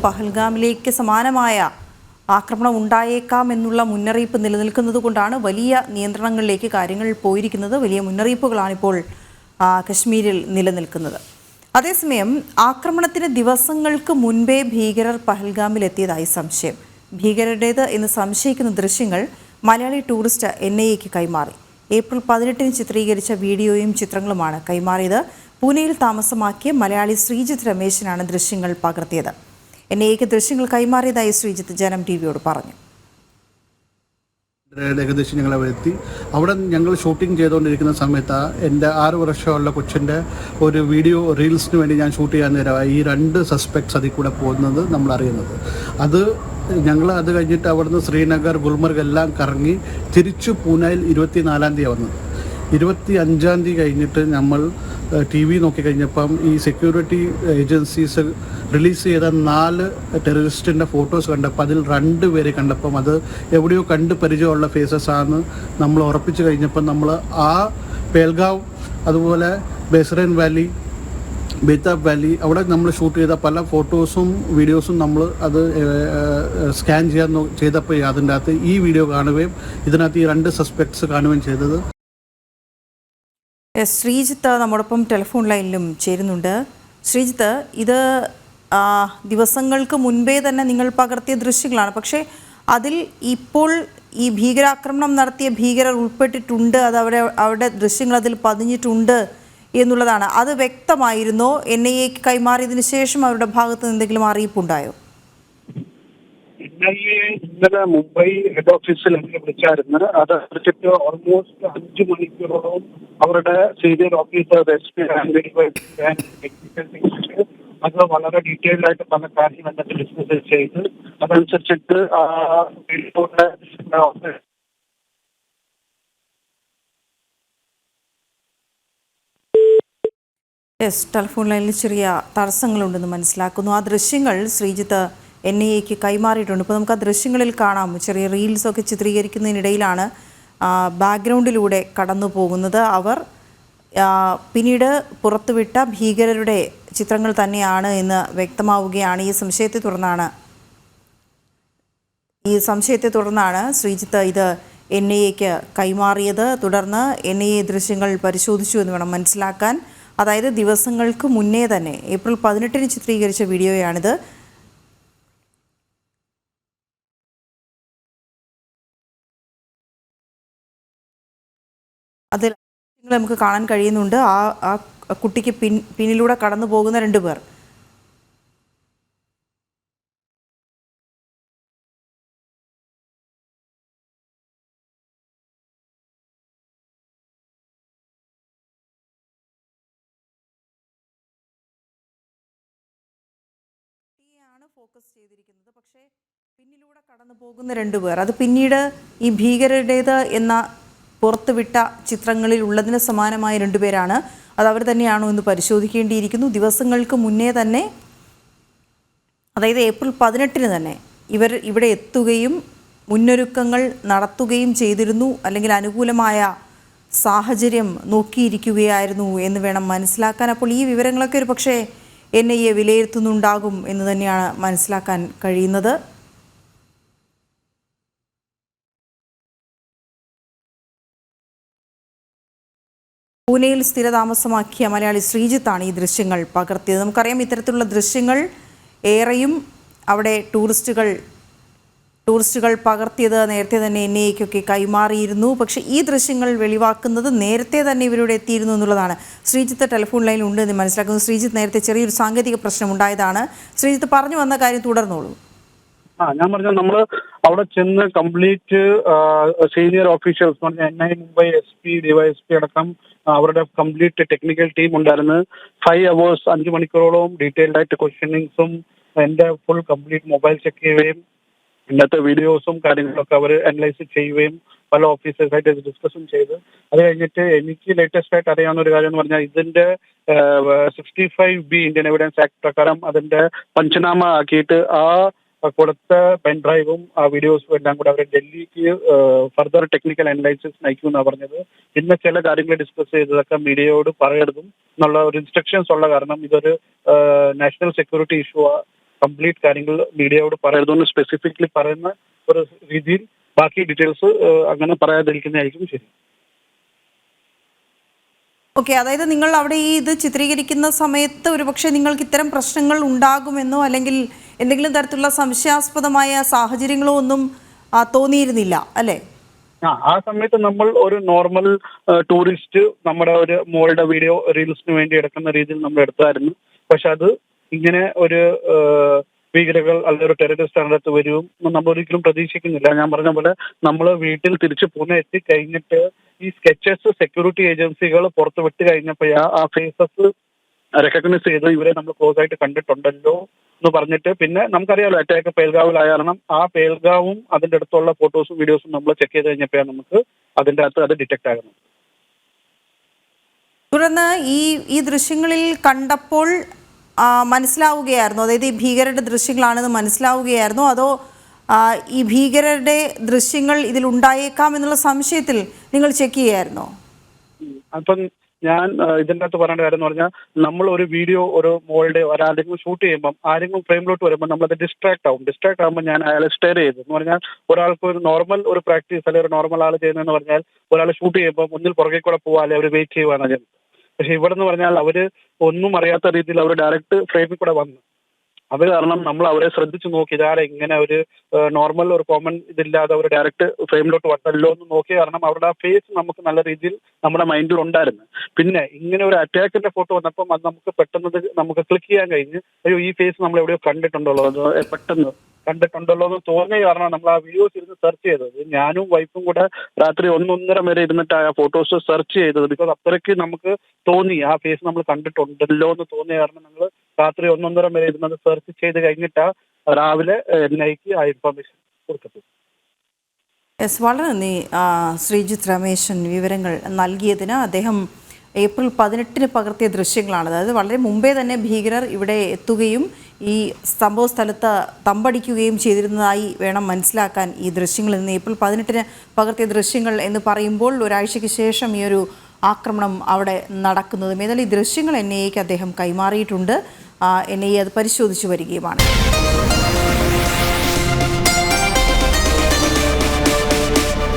പഹൽഗാമിലേക്ക് സമാനമായ ആക്രമണം ഉണ്ടായേക്കാം എന്നുള്ള മുന്നറിയിപ്പ് നിലനിൽക്കുന്നത് കൊണ്ടാണ് വലിയ നിയന്ത്രണങ്ങളിലേക്ക് കാര്യങ്ങൾ പോയിരിക്കുന്നത്. വലിയ മുന്നറിയിപ്പുകളാണിപ്പോൾ കശ്മീരിൽ നിലനിൽക്കുന്നത്. അതേസമയം ആക്രമണത്തിന് ദിവസങ്ങൾക്ക് മുൻപേ ഭീകരർ പഹൽഗാമിലെത്തിയതായി സംശയം. ഭീകരരുടേത് എന്ന് സംശയിക്കുന്ന ദൃശ്യങ്ങൾ മലയാളി ടൂറിസ്റ്റ് NIAക്ക് കൈമാറി. ഏപ്രിൽ 18 ചിത്രീകരിച്ച വീഡിയോയും ചിത്രങ്ങളുമാണ് കൈമാറിയത്. പൂനെയിൽ താമസമാക്കിയ മലയാളി ശ്രീജിത്ത് രമേശനാണ് ദൃശ്യങ്ങൾ പകർത്തിയത്. NIAക്ക് ദൃശ്യങ്ങൾ കൈമാറിയതായി ശ്രീജിത്ത് ജനം TVയോട് പറഞ്ഞു. ഏകദേശം ഞങ്ങൾ അവിടെ എത്തി. അവിടെ ഞങ്ങൾ ഷൂട്ടിംഗ് ചെയ്തുകൊണ്ടിരിക്കുന്ന സമയത്ത് എൻ്റെ 6 വർഷമുള്ള കൊച്ചിൻ്റെ ഒരു വീഡിയോ റീൽസിന് വേണ്ടി ഞാൻ ഷൂട്ട് ചെയ്യാൻ നേരമായി ഈ 2 സസ്പെക്ട്സ് അതിൽ കൂടെ പോകുന്നത് നമ്മൾ അറിയുന്നത്. ഞങ്ങൾ അത് കഴിഞ്ഞിട്ട് അവിടുന്ന് ശ്രീനഗർ, ഗുൽമർഗ് എല്ലാം കറങ്ങി തിരിച്ചു പൂനെയിൽ 24-ാം തീയതി വന്നത്. 25-ാം തീയതി കഴിഞ്ഞിട്ട് നമ്മൾ TV നോക്കിക്കഴിഞ്ഞപ്പം ഈ സെക്യൂരിറ്റി ഏജൻസീസ് റിലീസ് ചെയ്ത 4 ടെററിസ്റ്റിൻ്റെ ഫോട്ടോസ് കണ്ടപ്പോൾ അതിൽ 2 പേരെ കണ്ടപ്പം അത് എവിടെയോ കണ്ട് പരിചയമുള്ള ഫേസസ് ആണ് നമ്മൾ ഉറപ്പിച്ച് കഴിഞ്ഞപ്പം നമ്മൾ ആ പേൽഗാവ്, അതുപോലെ ബേസ്റൈൻ വാലി, ബേതാബ് വാലി അവിടെ നമ്മൾ ഷൂട്ട് ചെയ്ത പല ഫോട്ടോസും വീഡിയോസും നമ്മൾ അത് സ്കാൻ ചെയ്തപ്പോൾ അതിൻ്റെ അകത്ത് ഈ വീഡിയോ കാണുകയും ഇതിനകത്ത് ഈ 2 സസ്പെക്ട്സ് കാണുകയും ചെയ്തത്. ശ്രീജിത്ത് നമ്മോടൊപ്പം ടെലിഫോൺ ലൈനിലും ചേരുന്നുണ്ട്. ശ്രീജിത്ത്, ഇത് ദിവസങ്ങൾക്ക് മുൻപേ തന്നെ നിങ്ങൾ പകർത്തിയ ദൃശ്യങ്ങളാണ്. പക്ഷേ അതിൽ ഇപ്പോൾ ഈ ഭീകരാക്രമണം നടത്തിയ ഭീകരർ ഉൾപ്പെട്ടിട്ടുണ്ട്, അത് അവരുടെ ദൃശ്യങ്ങൾ അതിൽ പതിഞ്ഞിട്ടുണ്ട് എന്നുള്ളതാണ്. അത് വ്യക്തമായിരുന്നോ? NIAക്ക് കൈമാറിയതിനു ശേഷം അവരുടെ ഭാഗത്ത് നിന്ന് എന്തെങ്കിലും അറിയിപ്പുണ്ടായോ? NIA ഇന്നലെ മുംബൈ ഹെഡ് ഓഫീസിൽ എന്നെ വിളിച്ചായിരുന്നു. അത് വിളിച്ചിട്ട് ഓൾമോസ്റ്റ് 5 മണിക്കൂറോളം അവരുടെ സീനിയർ ഓഫീസർ SP അത് വളരെ ഡീറ്റെയിൽഡ് ആയിട്ട് പല കാര്യങ്ങൾ എന്നൊക്കെ ഡിസ്കസ് ചെയ്ത് അതനുസരിച്ചിട്ട് ടെലിഫോൺ ലൈനിൽ ചെറിയ തടസ്സങ്ങളുണ്ടെന്ന് മനസ്സിലാക്കുന്നു. ആ ദൃശ്യങ്ങൾ ശ്രീജിത്ത് NIAക്ക് കൈമാറിയിട്ടുണ്ട്. ഇപ്പോൾ നമുക്ക് ആ ദൃശ്യങ്ങളിൽ കാണാം. ചെറിയ റീൽസൊക്കെ ചിത്രീകരിക്കുന്നതിനിടയിലാണ് ബാക്ക്ഗ്രൗണ്ടിലൂടെ കടന്നു പോകുന്നത്. അവർ പിന്നീട് പുറത്തുവിട്ട ഭീകരരുടെ ചിത്രങ്ങൾ തന്നെയാണ് എന്ന് വ്യക്തമാവുകയാണ്. ഈ സംശയത്തെ തുടർന്നാണ് ശ്രീജിത്ത് ഇത് NIAക്ക് കൈമാറിയത്. തുടർന്ന് NIA ദൃശ്യങ്ങൾ പരിശോധിച്ചു എന്ന് വേണം മനസ്സിലാക്കാൻ. അതായത് ദിവസങ്ങൾക്ക് മുന്നേ തന്നെ ഏപ്രിൽ 18 ചിത്രീകരിച്ച വീഡിയോയാണിത്. അതിൽ നമുക്ക് കാണാൻ കഴിയുന്നുണ്ട് ആ കുട്ടിക്ക് പിന്നിലൂടെ കടന്നു പോകുന്ന 2 പേർ. ഫോക്കസ് ചെയ്തിരിക്കുന്നത്. പക്ഷേ പിന്നിലൂടെ കടന്നു പോകുന്ന 2 പേർ, അത് പിന്നീട് ഈ ഭീകരരുടേത് എന്ന പുറത്തുവിട്ട ചിത്രങ്ങളിൽ ഉള്ളതിന് സമാനമായ 2 പേരാണ്. അത് അവർ തന്നെയാണോ എന്ന് പരിശോധിക്കേണ്ടിയിരിക്കുന്നു. ദിവസങ്ങൾക്ക് മുന്നേ തന്നെ, അതായത് ഏപ്രിൽ 18 തന്നെ ഇവർ ഇവിടെ എത്തുകയും മുന്നൊരുക്കങ്ങൾ നടത്തുകയും ചെയ്തിരുന്നു, അല്ലെങ്കിൽ അനുകൂലമായ സാഹചര്യം നോക്കിയിരിക്കുകയായിരുന്നു എന്ന് വേണം മനസ്സിലാക്കാൻ. അപ്പോൾ ഈ വിവരങ്ങളൊക്കെ ഒരു പക്ഷേ NIA വിലയിരുത്തുന്നുണ്ടാകും എന്ന് തന്നെയാണ് മനസ്സിലാക്കാൻ കഴിയുന്നത്. പൂനെയിൽ സ്ഥിരതാമസമാക്കിയ മലയാളി ശ്രീജിത്താണ് ഈ ദൃശ്യങ്ങൾ പകർത്തിയത്. നമുക്കറിയാം, ഇത്തരത്തിലുള്ള ദൃശ്യങ്ങൾ ഏറെയും അവിടെ ടൂറിസ്റ്റുകൾ പകർത്തിയത് നേരത്തെ തന്നെ NIAക്കൊക്കെ കൈമാറിയിരുന്നു. പക്ഷേ ഈ ദൃശ്യങ്ങൾ വെളിവാക്കുന്നത് നേരത്തെ തന്നെ ഇവരുടെ എത്തിയിരുന്നു എന്നുള്ളതാണ്. ശ്രീജിത്ത് ടെലിഫോൺ ലൈനിൽ ഉണ്ട് എന്ന് മനസ്സിലാക്കുന്നു. ശ്രീജിത്ത്, നേരത്തെ ചെറിയൊരു സാങ്കേതിക പ്രശ്നം ഉണ്ടായതാണ്. ശ്രീജിത്ത് പറഞ്ഞു വന്ന കാര്യം തുടർന്നോളൂ. ഞാൻ പറഞ്ഞ നമ്മൾ അവിടെ ചെന്ന് complete senior officials NIA Mumbai SP, DYSP അടക്കം അവരുടെ കംപ്ലീറ്റ് ടെക്നിക്കൽ ടീം ഉണ്ടായിരുന്നു. 5 hours 5 മണിക്കൂറോളം ഡീറ്റെയിൽഡ് ആയിട്ട് ക്വസ്റ്റ്യനിങ്സും എൻ്റെ ഫുൾ കംപ്ലീറ്റ് മൊബൈൽ ചെക്ക് ചെയ്യുകയും ഇന്നത്തെ വീഡിയോസും കാര്യങ്ങളൊക്കെ അവർ അനലൈസ് ചെയ്യുകയും പല ഓഫീസേഴ്സായിട്ട് ഡിസ്കസും ചെയ്ത് അത് കഴിഞ്ഞിട്ട് എനിക്ക് ലേറ്റസ്റ്റ് ആയിട്ട് അറിയാവുന്ന ഒരു കാര്യം എന്ന് പറഞ്ഞാൽ ഇതിൻ്റെ 65B ഇന്ത്യൻ എവിഡൻസ് ആക്ട് പ്രകാരം അതിൻ്റെ പഞ്ചനാമ ആക്കിയിട്ട് ആ കൊടുത്ത പെൻഡ്രൈവും ആ വീഡിയോസും എല്ലാം കൂടെ അവരെ ഡൽഹിക്ക് ഫർദർ ടെക്നിക്കൽ അനലൈസിസ് നയിക്കുമെന്നാണ് പറഞ്ഞത്. പിന്നെ ചില കാര്യങ്ങൾ ഡിസ്കസ് ചെയ്തതൊക്കെ മീഡിയയോട് പറയരുതും എന്നുള്ള ഒരു ഇൻസ്ട്രക്ഷൻസ് ഉള്ള കാരണം ഇതൊരു നാഷണൽ സെക്യൂരിറ്റി ഇഷ്യൂ കംപ്ലീറ്റ് കാര്യങ്ങൾ മീഡിയയോട് പറയരുതെന്ന് സ്പെസിഫിക്കലി പറയുന്ന ഒരു രീതിയിൽ ബാക്കി ഡീറ്റെയിൽസ് അങ്ങനെ പറയാതിരിക്കുന്നതായിരിക്കും ശരി. ഓക്കെ, അതായത് നിങ്ങൾ അവിടെ ഈ ഇത് ചിത്രീകരിക്കുന്ന സമയത്ത് ഒരുപക്ഷെ നിങ്ങൾക്ക് ഇത്തരം പ്രശ്നങ്ങൾ ഉണ്ടാകുമെന്നോ അല്ലെങ്കിൽ എന്തെങ്കിലും തരത്തിലുള്ള സംശയാസ്പദമായ സാഹചര്യങ്ങളോ ഒന്നും തോന്നിയിരുന്നില്ല അല്ലേ? ആ സമയത്ത് നമ്മൾ ഒരു നോർമൽ ടൂറിസ്റ്റ് നമ്മുടെ ഒരു മോളുടെ വീഡിയോ റീൽസിന് വേണ്ടി എടുക്കുന്ന രീതിയിൽ നമ്മൾ എടുത്തായിരുന്നു. പക്ഷെ അത് ഇങ്ങനെ ഒരു ഭീകരകൾ അല്ലെങ്കിൽ ഒരു ടെററിസ്റ്റ് അതിനകത്ത് വരും നമ്മൾ ഒരിക്കലും പ്രതീക്ഷിക്കുന്നില്ല. ഞാൻ പറഞ്ഞ പോലെ നമ്മൾ വീട്ടിൽ തിരിച്ച് പൂനെ എത്തിക്കഴിഞ്ഞിട്ട് ഈ സ്കെച്ചസ് സെക്യൂരിറ്റി ഏജൻസികൾ പുറത്ത് വിട്ട് കഴിഞ്ഞപ്പോൾ ആ ഫേസസ് റെക്കഗ്നൈസ് ചെയ്ത് ഇവരെ നമ്മൾ ക്ലോസ് ആയിട്ട് കണ്ടിട്ടുണ്ടല്ലോ എന്ന് പറഞ്ഞിട്ട്, പിന്നെ നമുക്കറിയാലോ അറ്റാക്ക് പേൽഗാവിലായ കാരണം ആ പേൽഗാവും അതിൻ്റെ അടുത്തുള്ള ഫോട്ടോസും വീഡിയോസും നമ്മൾ ചെക്ക് ചെയ്ത് കഴിഞ്ഞപ്പോഴാണ് നമുക്ക് അതിൻ്റെ അകത്ത് അത് ഡിറ്റക്ട് ആകുന്നത്. തുടർന്ന് ഈ ദൃശ്യങ്ങളിൽ കണ്ടപ്പോൾ മനസ്സിലാവുകയായിരുന്നു, അതായത് ഈ ഭീകരരുടെ ദൃശ്യങ്ങളാണെന്ന് മനസ്സിലാവുകയായിരുന്നു, അതോ ഈ ഭീകരരുടെ ദൃശ്യങ്ങൾ ഇതിലുണ്ടായേക്കാം എന്നുള്ള സംശയത്തിൽ നിങ്ങൾ ചെക്ക് ചെയ്യായിരുന്നോ? അപ്പം ഞാൻ ഇതിൻ്റെ അകത്ത് പറയേണ്ട കാര്യം എന്ന് പറഞ്ഞാൽ, നമ്മൾ ഒരു വീഡിയോ ഒരു മോളുടെ ഒരാളെങ്കിലും ഷൂട്ട് ചെയ്യുമ്പം ആരെങ്കിലും ഫ്രെയിമിലോട്ട് വരുമ്പോൾ നമ്മളത് ഡിസ്ട്രാക്ട് ആകുമ്പോൾ ഞാൻ അയാളെ സ്റ്റെയർ ചെയ്തു എന്ന് പറഞ്ഞാൽ, ഒരാൾക്ക് ഒരു നോർമൽ ഒരു പ്രാക്ടീസ് അല്ലെങ്കിൽ ഒരു നോർമൽ ആൾ ചെയ്യുന്നതെന്ന് പറഞ്ഞാൽ ഒരാൾ ഷൂട്ട് ചെയ്യുമ്പോൾ മുന്നിൽ പുറകെ കൂടെ പോവാ അല്ലെങ്കിൽ അവർ വെയിറ്റ് ചെയ്യുവാണ് ചെയ്യുന്നത്. പക്ഷെ ഇവിടെ എന്ന് പറഞ്ഞാൽ അവർ ഒന്നും അറിയാത്ത രീതിയിൽ അവർ ഡയറക്റ്റ് ഫ്രെയിമിൽ കൂടെ വന്നു. അത് കാരണം നമ്മൾ അവരെ ശ്രദ്ധിച്ചു നോക്കി, ഇതാരെ ഇങ്ങനെ ഒരു നോർമൽ ഒരു കോമൺ ഇതില്ലാതെ അവർ ഡയറക്റ്റ് ഫ്രെയിമിലോട്ട് വന്നല്ലോ എന്ന് നോക്കി. കാരണം അവരുടെ ആ ഫേസ് നമുക്ക് നല്ല രീതിയിൽ നമ്മുടെ മൈൻഡിൽ ഉണ്ടായിരുന്നു. പിന്നെ ഇങ്ങനെ ഒരു അറ്റാക്കിന്റെ ഫോട്ടോ വന്നപ്പം അത് നമുക്ക് പെട്ടെന്ന് നമുക്ക് ക്ലിക്ക് ചെയ്യാൻ കഴിഞ്ഞ്, അയ്യോ ഈ ഫേസ് നമ്മൾ എവിടെയോ കണ്ടിട്ടുണ്ടല്ലോ, അത് പെട്ടെന്ന് കണ്ടിട്ടുണ്ടല്ലോ എന്ന് തോന്നിയ കാരണം നമ്മൾ ആ വീഡിയോസ് ഇരുന്ന് സെർച്ച് ചെയ്തത്. ഞാനും വൈഫും കൂടെ രാത്രി 1-1:30 വരെ ഇരുന്നിട്ട് ആ ഫോട്ടോസ് സെർച്ച് ചെയ്തത്. ബിക്കോസ് അത്രയ്ക്ക് നമുക്ക് തോന്നി ആ ഫേസ് നമ്മൾ കണ്ടിട്ടുണ്ടല്ലോ എന്ന് തോന്നിയ കാരണം ഞങ്ങൾ രാത്രി 1-1:30 വരെ ഇരുന്നത് സെർച്ച് ചെയ്ത് കഴിഞ്ഞിട്ടാ രാവിലെ NIക്ക് ആ ഇൻഫർമേഷൻ കൊടുത്തത്. യെസ്, വളരെ നന്ദി ശ്രീജിത്ത് രമേശൻ വിവരങ്ങൾ നൽകിയതിന്. അദ്ദേഹം ഏപ്രിൽ 18 പകർത്തിയ ദൃശ്യങ്ങളാണ്. അതായത് വളരെ മുമ്പേ തന്നെ ഭീകരർ ഇവിടെ എത്തുകയും ഈ സംഭവ സ്ഥലത്ത് തമ്പടിക്കുകയും ചെയ്തിരുന്നതായി വേണം മനസ്സിലാക്കാൻ ഈ ദൃശ്യങ്ങളിൽ നിന്ന്. ഏപ്രിൽ 18 പകർത്തിയ ദൃശ്യങ്ങൾ എന്ന് പറയുമ്പോൾ ഒരാഴ്ചയ്ക്ക് ശേഷം ഈ ഒരു ആക്രമണം അവിടെ നടക്കുന്നതും. ഏതായാലും ഈ ദൃശ്യങ്ങൾ NIAക്ക് അദ്ദേഹം കൈമാറിയിട്ടുണ്ട്. NIA അത് പരിശോധിച്ചു വരികയുമാണ്.